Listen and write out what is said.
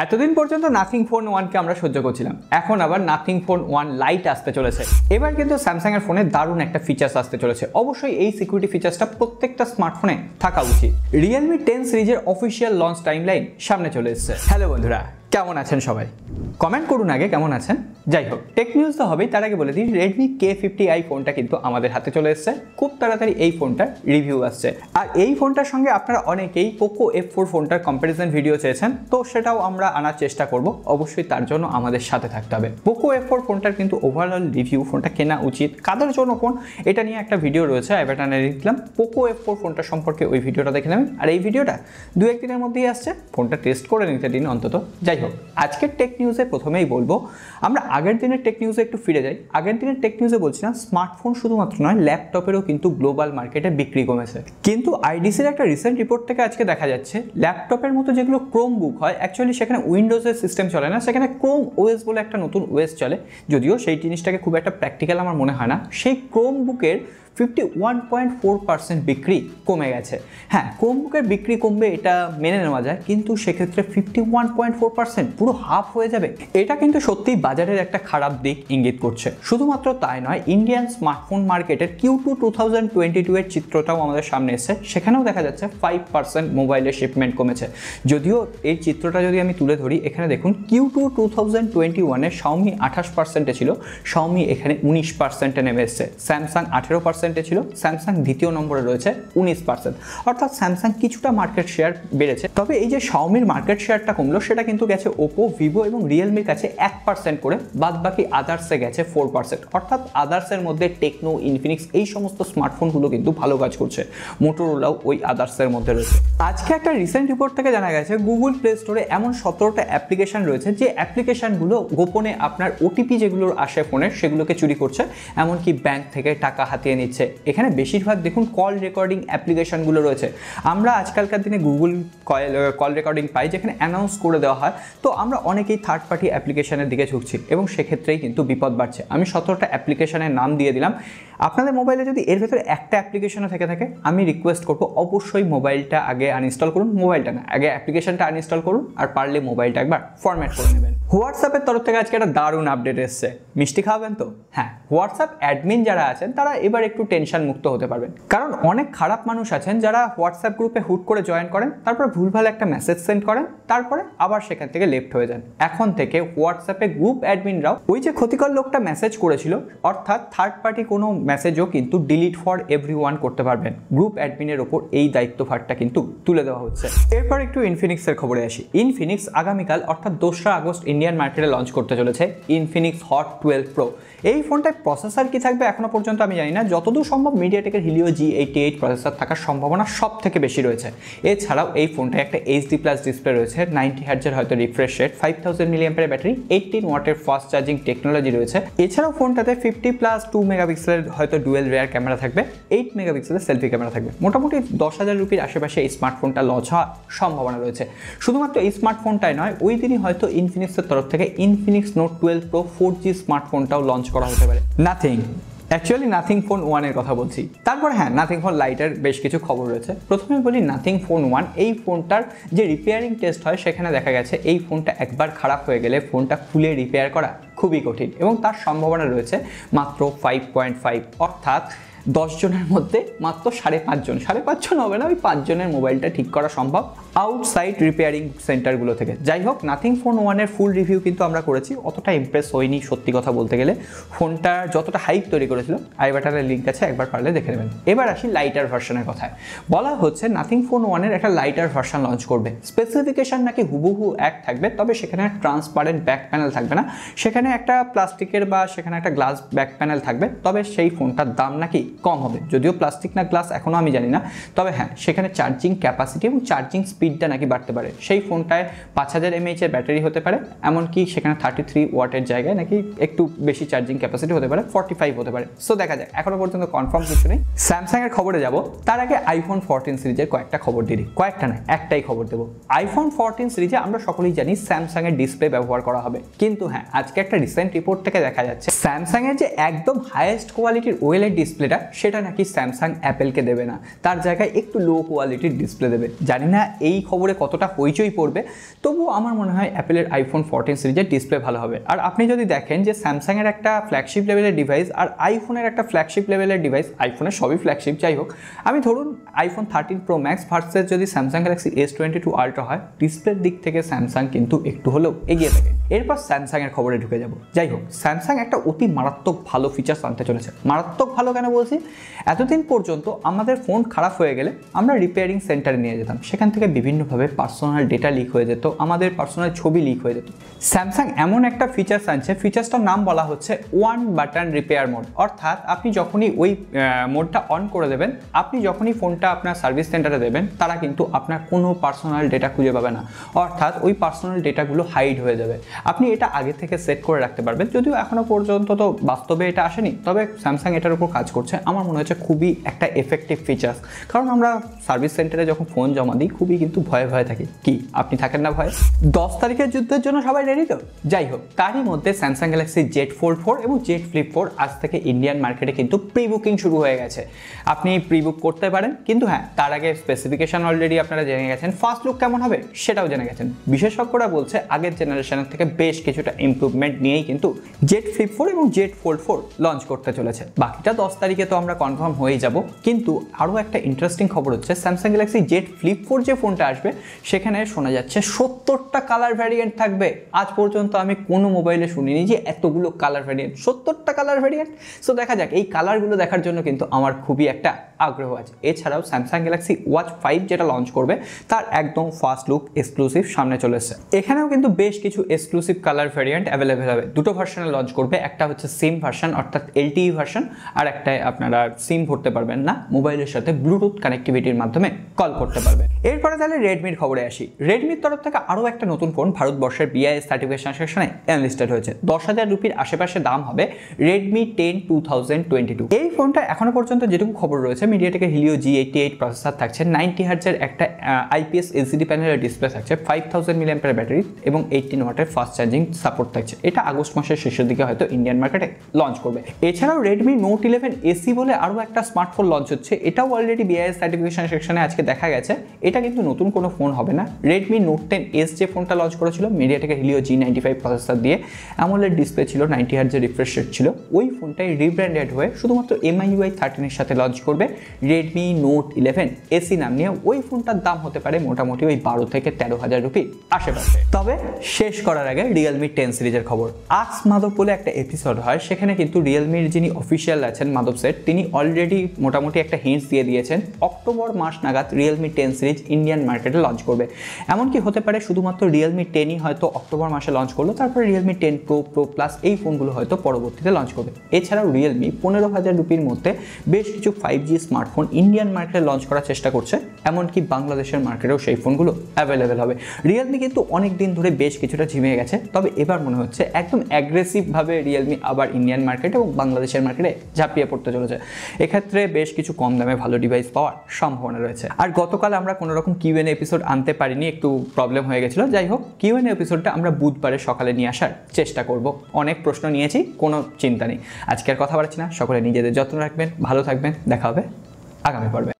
এতদিন পর্যন্ত nothing phone 1 কে আমরা সহ্য করছিলাম, এখন আবার নাথিং ফোন 1 লাইট আসতে চলেছে। এবার কিন্তু স্যামসাং এর ফোনে দারুণ একটা ফিচার্স আসতে চলেছে। অবশ্যই এই সিকিউরিটি ফিচার্সটা প্রত্যেকটা স্মার্টফোনে থাকা উচিত। Realme 10 সিরিজের অফিসিয়াল লঞ্চ টাইমলাইন সামনে চলে এসেছে। হ্যালো বন্ধুরা, কেমন আছেন সবাই? কমেন্ট করুন আগে কেমন আছেন। যাই হোক, টেক নিউজ তো হবেই, তার আগে বলে দিই Redmi K50i ফোনটা কিন্তু আমাদের হাতে চলে এসেছে। খুব তাড়াতাড়ি এই ফোনটার রিভিউ আসছে। আর এই ফোনটার সঙ্গে আপনারা অনেকেই Poco F4 ফোনটার কম্প্যারিজন ভিডিও চেয়েছেন, তো সেটাও আমরা আনার চেষ্টা করব। অবশ্যই তার জন্য আমাদের সাথে থাকতে হবে। Poco F4 ফোনটার কিন্তু ওভারঅল রিভিউ, ফোনটা কেনা উচিত কাদের জন্য ফোন, এটা নিয়ে একটা ভিডিও রয়েছে, আই বাটনে লিখলাম। Poco F4 ফোনটা সম্পর্কে ওই ভিডিওটা দেখে নেবেন। আর এই ভিডিওটা 2-1 দিনের মধ্যেই আসছে, ফোনটা টেস্ট করে নিতে দিন অন্তত। যাই হোক, আজকের টেক নিউজে প্রথমেই বলবো, আমরা আগের দিনের টেক নিউজে একটু ফিরে যাই। আগের দিনের টেক নিউজে বলছিলাম স্মার্টফোন শুধুমাত্র নয়, ল্যাপটপেরও কিন্তু গ্লোবাল মার্কেটে বিক্রি কমেছে। কিন্তু আইডিসির একটা রিসেন্ট রিপোর্ট থেকে আজকে দেখা যাচ্ছে ল্যাপটপের মতো যেগুলো ক্রোম বুক হয়, অ্যাকচুয়ালি সেখানে উইন্ডোজের সিস্টেম চলে না, সেখানে ক্রোম ওএস বলে একটা নতুন ওএস চলে। যদিও সেই জিনিসটাকে খুব একটা প্র্যাকটিক্যাল আমার মনে হয় না। সেই ক্রোম বুকের 51.4% বিক্রি কমে গেছে। হ্যাঁ, ক্রোমবুকের বিক্রি কমবে এটা মেনে নেওয়া যায়, কিন্তু সেক্ষেত্রে 51.4% পুরো হাফ হয়ে যাবে, এটা কিন্তু সত্যিই বাজারের একটা খারাপ দিক ইঙ্গিত করছে। শুধুমাত্র তাই নয়, ইন্ডিয়ান স্মার্টফোন মার্কেটের Q2 2022 এর চিত্রটাও আমাদের সামনে এসেছে। সেখানেও দেখা যাচ্ছে 5% মোবাইলের শিপমেন্ট কমেছে। যদিও এই চিত্রটা যদি আমি তুলে ধরি, এখানে দেখুন Q2 2021-এ Xiaomi 28%-এ ছিল, Xiaomi এখানে 19%-এ নেমে এসেছে। স্যামসাং 18% ছিল, স্যামসাং দ্বিতীয় নম্বরে রয়েছে 19%। অর্থাৎ স্যামসাং কিছুটা মার্কেট শেয়ার বেড়েছে। তবে এই যে Xiaomiর মার্কেট শেয়ারটা কমলো, সেটা কিন্তু গেছে Oppo, Vivo এবং Realmeর কাছে 1% করে, বাদ বাকি আদার্সে গেছে 4%। অর্থাৎ আদার্সের মধ্যে টেকনো, ইনফিনিক্স এই সমস্ত স্মার্টফোনগুলো কিন্তু ভালো কাজ করছে। মোটোরোলাও ওই আদার্সের মধ্যে রয়েছে। আজকে একটা রিসেন্ট রিপোর্ট থেকে জানা গেছে গুগল প্লে স্টোরে এমন 17টা অ্যাপ্লিকেশন রয়েছে যে অ্যাপ্লিকেশনগুলো গোপনে আপনার ওটিপি যেগুলো আসে ফোনের সেগুলোকে চুরি করছে, এমনকি ব্যাংক থেকে টাকা হাতিয়ে নিচ্ছে। এখানে বেশিরভাগ দেখুন কল রেকর্ডিং অ্যাপ্লিকেশনগুলো রয়েছে। আমরা আজকালকার দিনে গুগল কল রেকর্ডিং পাই, যেখানে অ্যানাউন্স করে দেওয়া হয়। তো আমরা অনেকেই থার্ড পার্টি অ্যাপ্লিকেশনের দিকে ঝুঁকছি এবং সেক্ষেত্রেই কিন্তু বিপদ বাড়ছে। আমি 17টা অ্যাপ্লিকেশনের নাম দিয়ে দিলাম। আপনাদের মোবাইলে যদি এর ভেতরে একটা অ্যাপ্লিকেশনও থেকে থাকে, আমি রিকোয়েস্ট করবো অবশ্যই মোবাইলটা আগে আনইনস্টল করুন। মোবাইলটা না, আগে অ্যাপ্লিকেশনটা আনইনস্টল করুন, আর পারলে মোবাইলটা একবার ফরম্যাট করে নেবেন। হোয়াটসঅ্যাপের তরফ থেকে আজকে একটা দারুণ আপডেট এসছে। মিষ্টি খাওয়াবেন তো? হ্যাঁ, হোয়াটসঅ্যাপ অ্যাডমিন যারা আছেন তারা এবার একটু টেনশন মুক্ত হতে পারবেন। কারণ অনেক খারাপ মানুষ আছেন যারা হোয়াটসঅ্যাপ গ্রুপে হুট করে জয়েন করেন, তারপর ভুলভাল একটা মেসেজ সেন্ড করেন, তারপরে আবার সেখান থেকে লেফট হয়ে যান। এখন থেকে হোয়াটসঅ্যাপে গ্রুপ অ্যাডমিনরাও ওই যে ক্ষতিকর লোকটা মেসেজ করেছিল, অর্থাৎ থার্ড পার্টি কোনো মেসেজও কিন্তু ডিলিট ফর এভরিওয়ান করতে পারবেন। গ্রুপ অ্যাডমিনের ওপর এই দায়িত্বভারটা কিন্তু তুলে দেওয়া হচ্ছে। এরপর একটু ইনফিনিক্সের খবরে আসি। ইনফিনিক্স আগামীকাল অর্থাৎ 2রা আগস্ট ইন্ডিয়ান মার্কেটে লঞ্চ করতে চলেছে ইনফিনিক্স হট 12 প্রো। এই ফোনটায় প্রসেসর কি থাকবে এখনো পর্যন্ত আমি জানি না। যতদূর সম্ভব মিডিয়াটেকের হিলিও G88 প্রসেসর থাকার সম্ভাবনা সব থেকে বেশি রয়েছে। এছাড়াও এই ফোনটায় একটা HD+ ডিসপ্লে রয়েছে, 90 হার্টজের হয়তো রিফ্রেশ রেট, 5000 mAh ব্যাটারি, 18 ওয়াটের ফাস্ট চার্জিং টেকনোলজি রয়েছে। এছাড়াও ফোনটাতে 50+2 মেগাপিক্সেলের হয়তো ডুয়েল রেয়ার ক্যামেরা থাকবে, 8 মেগাপিক্সেলের সেলফি ক্যামেরা থাকবে। মোটামুটি 10,000 রুপির আশেপাশে এই স্মার্টফোনটা লঞ্চ হওয়ার সম্ভাবনা রয়েছে। শুধুমাত্র এই স্মার্টফোনটাই নয়, ওই দিনই হয়তো ইনফিনিক্সের তরফ থেকে ইনফিনিক্স নোট 12 প্রো 4G স্মার্টফোনটাও লঞ্চ করা হতে পারে। অ্যাকচুয়ালি নাথিং ফোন 1 এর কথা বলছি। তারপর হ্যাঁ, নাথিং ফোন লাইটের বেশ কিছু খবর রয়েছে। প্রথমে বলি নাথিং ফোন 1, এই ফোনটার যে রিপেয়ারিং টেস্ট হয় সেখানে দেখা গেছে এই ফোনটা একবার খারাপ হয়ে গেলে ফোনটা খুলে রিপেয়ার করা খুবই কঠিন এবং তার সম্ভাবনা রয়েছে মাত্র 5.5, অর্থাৎ 10 জনের মধ্যে মাত্র 5.5 জন, 5.5 জন হবে না, ওই 5 জনের মোবাইলটা ঠিক করা সম্ভব আউটসাইড রিপেয়ারিং সেন্টারগুলো থেকে। যাই হোক, নাথিং ফোন 1 এর ফুল রিভিউ কিন্তু আমরা করেছি, অতটা ইমপ্রেস হয়নি সত্যি কথা বলতে গেলে। ফোনটা যতটা হাইপ তৈরি করেছিল, আই বাটনের লিঙ্ক আছে, একবার পারলে দেখে নেবেন। এবার আসি লাইটার ভার্সনের কথায়। বলা হচ্ছে নাথিং ফোন 1 এর একটা লাইটার ভার্সন লঞ্চ করবে। স্পেসিফিকেশন নাকি হুবহু এক থাকবে, তবে সেখানে ট্রান্সপারেন্ট ব্যাক প্যানেল থাকবে না, সেখানে একটা প্লাস্টিকের বা সেখানে একটা গ্লাস ব্যাক প্যানেল থাকবে। তবে সেই ফোনটার দাম নাকি কম হবে, যদিও প্লাস্টিক না গ্লাস এখনো আমি জানি না। তবে হ্যাঁ, সেখানে চার্জিং ক্যাপাসিটি এবং চার্জিং স্পিডটা নাকি বাড়তে পারে। সেই ফোনটায় 5000 mAh এর ব্যাটারি হতে পারে, এমনকি সেখানে 33 ওয়াটের জায়গায় নাকি একটু বেশি চার্জিং ক্যাপাসিটি হতে পারে, 45 হতে পারে। সো দেখা যায়, এখনো পর্যন্ত কনফার্ম কিছু নেই। স্যামসাং এর খবরে যাব, তার আগে আইফোন 14 সিরিজের কয়েকটা খবর দিয়ে দিই। কয়েকটা না, একটাই খবর দেবো। আইফোন 14 সিরিজে আমরা সকলেই জানি স্যামসাং এর ডিসপ্লে ব্যবহার করা হবে, কিন্তু হ্যাঁ, আজকে একটা রিসেন্ট রিপোর্ট থেকে দেখা যাচ্ছে স্যামসাং এর যে একদম হাইয়েস্ট কোয়ালিটির OLED ডিসপ্লেটা সেটা নাকি স্যামসাং অ্যাপেলকে দেবে না, তার জায়গায় একটু লো কোয়ালিটির ডিসপ্লে দেবে। জানি না এই খবরে কতটা হইচই পড়বে, তবুও আমার মনে হয় অ্যাপেলের আইফোন 14 সিরিজের ডিসপ্লে ভালো হবে। আর আপনি যদি দেখেন যে স্যামসাংয়ের একটা ফ্ল্যাগশিপ লেভেলের ডিভাইস আর আইফোনের একটা ফ্ল্যাগশিপ লেভেলের ডিভাইস, আইফোনের সবই ফ্ল্যাগশিপ যাই হোক, আমি ধরুন আইফোন 13 প্রো ম্যাক্স ভার্সেস যদি স্যামসাং গ্যালাক্সি S22 আলট্রা হয়, ডিসপ্লের দিক থেকে স্যামসাং কিন্তু একটু হলেও এগিয়ে থাকে। এরপর স্যামসাংয়ের খবরে ঢুকে যাব। যাই হোক, স্যামসাং একটা অতি মারাত্মক ভালো ফিচার্স আনতে চলেছে। মারাত্মক ভালো কেন বলছি, এতদিন পর্যন্ত আমাদের ফোন খারাপ হয়ে গেলে আমরা রিপেয়ারিং সেন্টারে নিয়ে যেতাম, সেখান থেকে বিভিন্নভাবে পার্সোনাল ডেটা লিক হয়ে যেত, আমাদের পার্সোনাল ছবি লিক হয়ে যেত। স্যামসাং এমন একটা ফিচার্স আনছে, ফিচার্সটার নাম বলা হচ্ছে ওয়ান বাটন রিপেয়ার মোড। অর্থাৎ আপনি যখনই ওই মোডটা অন করে দেবেন, আপনি যখনই ফোনটা আপনার সার্ভিস সেন্টারে দেবেন, তারা কিন্তু আপনার কোনো পার্সোনাল ডেটা খুঁজে পাবে না। অর্থাৎ ওই পার্সোনাল ডেটাগুলো হাইড হয়ে যাবে। আপনি এটা আগে থেকে সেট করে রাখতে পারবেন, যদিও এখনো পর্যন্ত তো বাস্তবে এটা আসেনি, তবে স্যামসাং এটার উপর কাজ করছে। আমার মনে হচ্ছে খুবই একটা এফেক্টিভ ফিচার্স, কারণ আমরা সার্ভিস সেন্টারে যখন ফোন জমা দিই খুবই কিন্তু ভয়ে ভয়ে থাকি। কি আপনি থাকেন না ভয়ে? 10 তারিখের যুদ্ধের জন্য সবাই রেডি তো? যাই হোক, তারই মধ্যে স্যামসাং গ্যালাক্সি Z Fold 4 এবং Z Flip 4 আজ থেকে ইন্ডিয়ান মার্কেটে কিন্তু প্রি বুকিং শুরু হয়ে গেছে। আপনি প্রি বুক করতে পারেন, কিন্তু হ্যাঁ, তার আগে স্পেসিফিকেশন অলরেডি আপনারা জেনে গেছেন। ফার্স্ট লুক কেমন হবে সেটাও জেনে গেছেন। বিশেষজ্ঞরা বলছে আগের জেনারেশনের থেকে বেশ কিছুটা ইমপ্রুভমেন্ট নিয়েই কিন্তু Z Flip 4 এবং Z Fold 4 লঞ্চ করতে চলেছে। বাকিটা 10 তারিখে তো আমরা কনফার্ম হয়ে যাব। কিন্তু আরও একটা ইন্টারেস্টিং খবর হচ্ছে, স্যামসাং গ্যালাক্সি Z Flip 4 যে ফোনটা আসবে, সেখানে শোনা যাচ্ছে 70টা কালার ভ্যারিয়েন্ট থাকবে। আজ পর্যন্ত আমি কোনো মোবাইলে শুনিনি যে এতগুলো কালার ভ্যারিয়েন্ট, 70টা কালার ভ্যারিয়েন্ট। সো দেখা যাক, এই কালারগুলো দেখার জন্য কিন্তু আমার খুবই একটা আগ্রহ আছে। এছাড়াও স্যামসাং গ্যালাক্সি ওয়াচ 5 যেটা লঞ্চ করবে, তার একদম ফার্স্ট লুক এক্সক্লুসিভ সামনে চলে এসেছে। এখানেও কিন্তু বেশ কিছু এক্সক্লুসিভ কালার ভ্যারিয়েন্ট অ্যাভেলেবেল হবে। দুটো ভার্সনে লঞ্চ করবে, একটা হচ্ছে সিম ভার্সন অর্থাৎ LTE ভার্সন, আর একটাই আপনারা সিম ভরতে পারবেন না, মোবাইলের সাথে ব্লুটুথ কানেক্টিভিটির মাধ্যমে কল করতে পারবেন। এরপরে তাহলে রেডমির খবরে আসি। রেডমির তরফ থেকে আরও একটা নতুন ফোন ভারতবর্ষের BIS সার্টিফিকেশন সেকশনে এনলিস্টেড হয়েছে। 10,000 রুপির আশেপাশে দাম হবে Redmi 10 2022। এই ফোনটা এখনো পর্যন্ত যেটুকু খবর রয়েছে, মিডিয়াটেকের Helio G88 প্রসেসর থাকছে, 90 হার্জের একটা IPS LCD প্যানেলের ডিসপ্লে থাকছে, 5000 mAh ব্যাটারি এবং 18 ওয়াটের ফাস্ট চার্জিং সাপোর্ট থাকছে। এটা আগস্ট মাসের শেষের দিকে হয়তো ইন্ডিয়ান মার্কেটে লঞ্চ করবে। এছাড়াও Redmi Note 11 AC বলে আরও একটা স্মার্টফোন লঞ্চ হচ্ছে। এটাও অলরেডি BIS সার্টিফিকেশন সেকশনে আজকে দেখা গেছে। এটা কিন্তু নতুন কোনো ফোন হবে না। Redmi Note 10S যে ফোনটা লঞ্চ করেছিল মিডিয়াটেকের Helio G95 প্রসেসর দিয়ে, AMOLED ডিসপ্লে ছিল, 90 হার্জের রিফ্রেশ রেট ছিল, ওই ফোনটাই রিব্র্যান্ডেড হয়ে শুধুমাত্র MIUI 13 এর সাথে লঞ্চ করবে Redmi Note 11 AC নাম নিয়ে। ওই ফোনটার দাম হতে পারে মোটামুটি ওই 12 থেকে 13,000 রুপির আশেপাশে। তবে শেষ করার আগে Realme 10 সিরিজের খবর। আক্স মাধব বলে একটা এপিসোড হয়, সেখানে কিন্তু রিয়েলমির যিনি অফিসিয়াল আছেন মাধব সেট, তিনি অলরেডি মোটামুটি একটা হিন্টস দিয়ে দিয়েছেন অক্টোবর মাস নাগাদ Realme 10 সিরিজ ইন্ডিয়ান মার্কেটে লঞ্চ করবে। এমনকি হতে পারে শুধুমাত্র Realme 10ই হয়তো অক্টোবর মাসে লঞ্চ করলো, তারপরে Realme 10 Pro, Pro Plus এই ফোনগুলো হয়তো পরবর্তীতে লঞ্চ করবে। এছাড়াও Realme 15,000 রুপির মধ্যে বেশ কিছু 5G স্মার্টফোন ইন্ডিয়ান মার্কেটে লঞ্চ করার চেষ্টা করছে, এমনকি বাংলাদেশের মার্কেটেও সেই ফোনগুলো অ্যাভেলেবেল হবে। Realme কিন্তু অনেক দিন ধরে বেশ কিছুটা ঝিমিয়ে গেছে, তবে এবার মনে হচ্ছে একদম অ্যাগ্রেসিভভাবে Realme আবার ইন্ডিয়ান মার্কেটে এবং বাংলাদেশের মার্কেটে ঝাঁপিয়ে পড়তে চলেছে। এক্ষেত্রে বেশ কিছু কম দামে ভালো ডিভাইস পাওয়ার সম্ভাবনা রয়েছে। আর গতকাল আমরা কোনো রকম Q&A এপিসোড আনতে পারিনি, একটু প্রবলেম হয়ে গেছিলো। যাই হোক, Q&A এপিসোডটা আমরা বুধবারে সকালে নিয়ে আসার চেষ্টা করব। অনেক প্রশ্ন নিয়েছি, কোনো চিন্তা নেই। আজকে আর কথা বাড়ছি না, সকলে নিজেদের যত্ন রাখবেন, ভালো থাকবেন। দেখা হবে আগামী পর্বে।